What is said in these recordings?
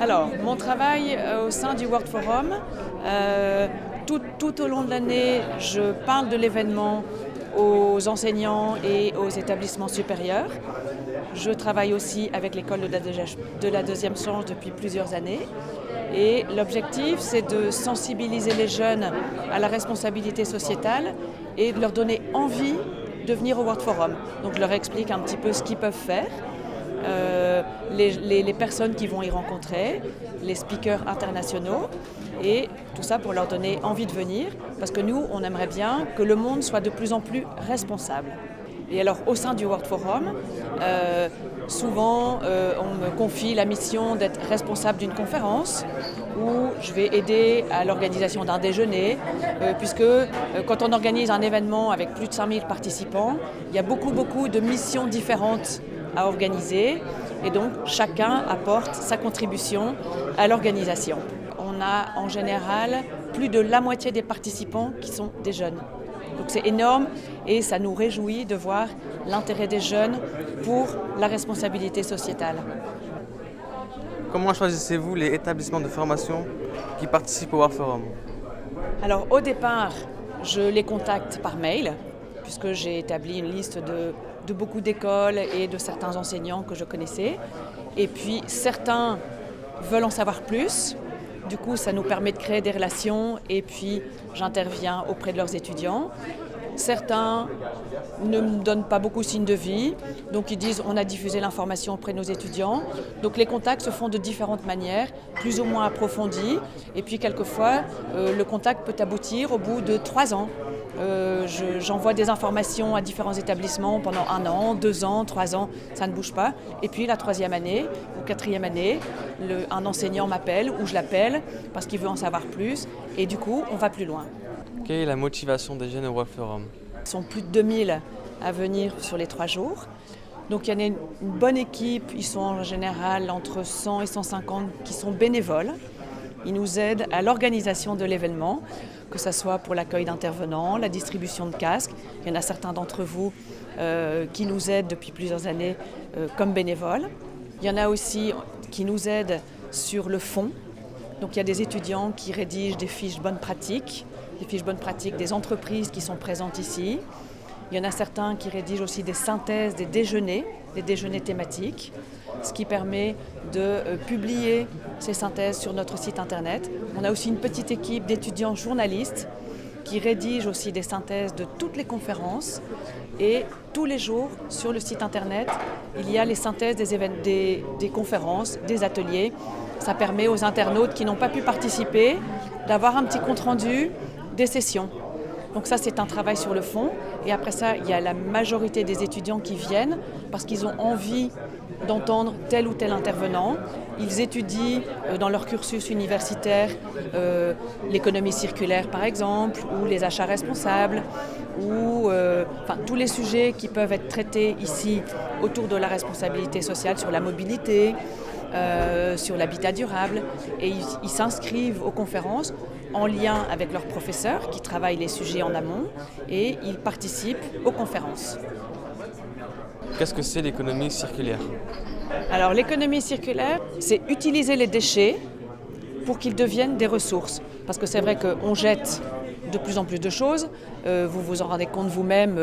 Alors, mon travail au sein du World Forum, tout au long de l'année, je parle de l'événement aux enseignants et aux établissements supérieurs. Je travaille aussi avec l'école de la deuxième chance depuis plusieurs années. Et l'objectif, c'est de sensibiliser les jeunes à la responsabilité sociétale et de leur donner envie de venir au World Forum. Donc je leur explique un petit peu ce qu'ils peuvent faire, les personnes qui vont y rencontrer, les speakers internationaux, et tout ça pour leur donner envie de venir, parce que nous, on aimerait bien que le monde soit de plus en plus responsable. Et alors au sein du World Forum, souvent on me confie la mission d'être responsable d'une conférence où je vais aider à l'organisation d'un déjeuner, puisque quand on organise un événement avec plus de 5000 participants, il y a beaucoup de missions différentes à organiser et donc chacun apporte sa contribution à l'organisation. On a en général plus de la moitié des participants qui sont des jeunes. Donc c'est énorme et ça nous réjouit de voir l'intérêt des jeunes pour la responsabilité sociétale. Comment choisissez-vous les établissements de formation qui participent au World Forum? Alors au départ, je les contacte par mail, puisque j'ai établi une liste de beaucoup d'écoles et de certains enseignants que je connaissais. Et puis certains veulent en savoir plus. Du coup, ça nous permet de créer des relations et puis j'interviens auprès de leurs étudiants. Certains ne me donnent pas beaucoup signe de vie, donc ils disent on a diffusé l'information auprès de nos étudiants. Donc les contacts se font de différentes manières, plus ou moins approfondies. Et puis quelquefois, le contact peut aboutir au bout de 3 ans. J'envoie des informations à différents établissements pendant 1 an, 2 ans, 3 ans, ça ne bouge pas. Et puis la 3e année ou 4e année, un enseignant m'appelle ou je l'appelle parce qu'il veut en savoir plus. Et du coup, on va plus loin. Quelle est la motivation des jeunes au World Forum? Ils sont plus de 2000 à venir sur les 3 jours. Donc il y en a une bonne équipe, ils sont en général entre 100 et 150 qui sont bénévoles. Ils nous aident à l'organisation de l'événement, que ce soit pour l'accueil d'intervenants, la distribution de casques. Il y en a certains d'entre vous qui nous aident depuis plusieurs années comme bénévoles. Il y en a aussi qui nous aident sur le fond. Donc il y a des étudiants qui rédigent des fiches bonnes pratiques, des entreprises qui sont présentes ici. Il y en a certains qui rédigent aussi des synthèses, des déjeuners thématiques, ce qui permet de publier ces synthèses sur notre site internet. On a aussi une petite équipe d'étudiants journalistes qui rédigent aussi des synthèses de toutes les conférences et tous les jours sur le site internet, il y a les synthèses des conférences, des ateliers. Ça permet aux internautes qui n'ont pas pu participer d'avoir un petit compte-rendu des sessions. Donc ça, c'est un travail sur le fond. Et après ça, il y a la majorité des étudiants qui viennent parce qu'ils ont envie d'entendre tel ou tel intervenant. Ils étudient dans leur cursus universitaire l'économie circulaire, par exemple, ou les achats responsables, ou tous les sujets qui peuvent être traités ici autour de la responsabilité sociale, sur la mobilité, sur l'habitat durable. Et ils s'inscrivent aux conférences en lien avec leurs professeurs qui travaillent les sujets en amont et ils participent aux conférences. Qu'est-ce que c'est l'économie circulaire? Alors l'économie circulaire, c'est utiliser les déchets pour qu'ils deviennent des ressources. Parce que c'est vrai qu'on jette de plus en plus de choses. Vous vous en rendez compte vous-même.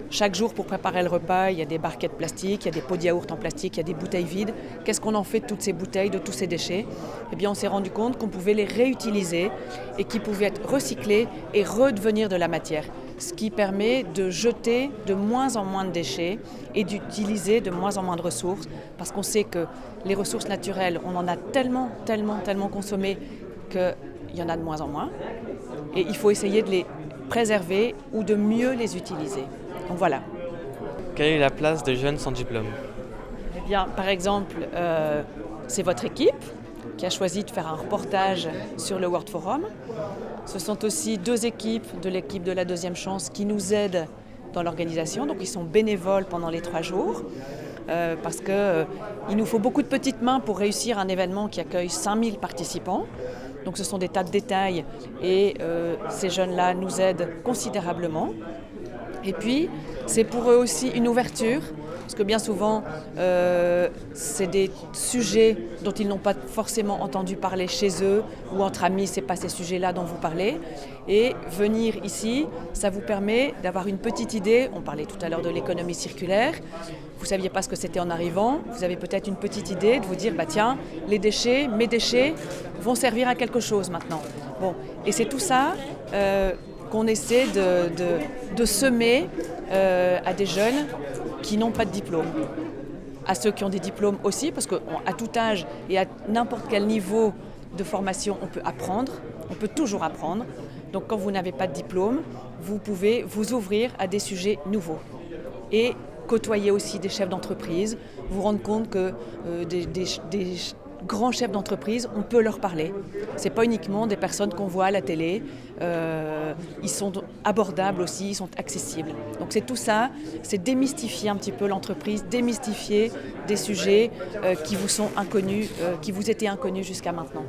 Chaque jour pour préparer le repas, il y a des barquettes plastiques, il y a des pots de yaourt en plastique, il y a des bouteilles vides. Qu'est-ce qu'on en fait de toutes ces bouteilles, de tous ces déchets? Eh bien, on s'est rendu compte qu'on pouvait les réutiliser et qu'ils pouvaient être recyclés et redevenir de la matière. Ce qui permet de jeter de moins en moins de déchets et d'utiliser de moins en moins de ressources, parce qu'on sait que les ressources naturelles, on en a tellement consommé qu'il y en a de moins en moins. Et il faut essayer de les préserver ou de mieux les utiliser. Donc voilà. Quelle est la place des jeunes sans diplôme? Eh bien, par exemple, c'est votre équipe qui a choisi de faire un reportage sur le World Forum. Ce sont aussi 2 équipes de l'équipe de la deuxième chance qui nous aident dans l'organisation. Donc ils sont bénévoles pendant les 3 jours parce qu'il nous faut beaucoup de petites mains pour réussir un événement qui accueille 5000 participants. Donc ce sont des tas de détails et ces jeunes-là nous aident considérablement. Et puis c'est pour eux aussi une ouverture Parce que bien souvent, c'est des sujets dont ils n'ont pas forcément entendu parler chez eux ou entre amis, ce n'est pas ces sujets-là dont vous parlez. Et venir ici, ça vous permet d'avoir une petite idée. On parlait tout à l'heure de l'économie circulaire. Vous ne saviez pas ce que c'était en arrivant. Vous avez peut-être une petite idée de vous dire, bah tiens, les déchets, mes déchets vont servir à quelque chose maintenant. Bon, et c'est tout ça qu'on essaie de semer à des jeunes qui n'ont pas de diplôme. À ceux qui ont des diplômes aussi, parce qu'à tout âge et à n'importe quel niveau de formation, on peut apprendre, on peut toujours apprendre. Donc quand vous n'avez pas de diplôme, vous pouvez vous ouvrir à des sujets nouveaux. Et côtoyer aussi des chefs d'entreprise, vous rendre compte que des grands chefs d'entreprise, on peut leur parler. Ce n'est pas uniquement des personnes qu'on voit à la télé, ils sont abordables aussi, ils sont accessibles. Donc c'est tout ça, c'est démystifier un petit peu l'entreprise, démystifier des sujets qui vous sont inconnus, qui vous étaient inconnus jusqu'à maintenant.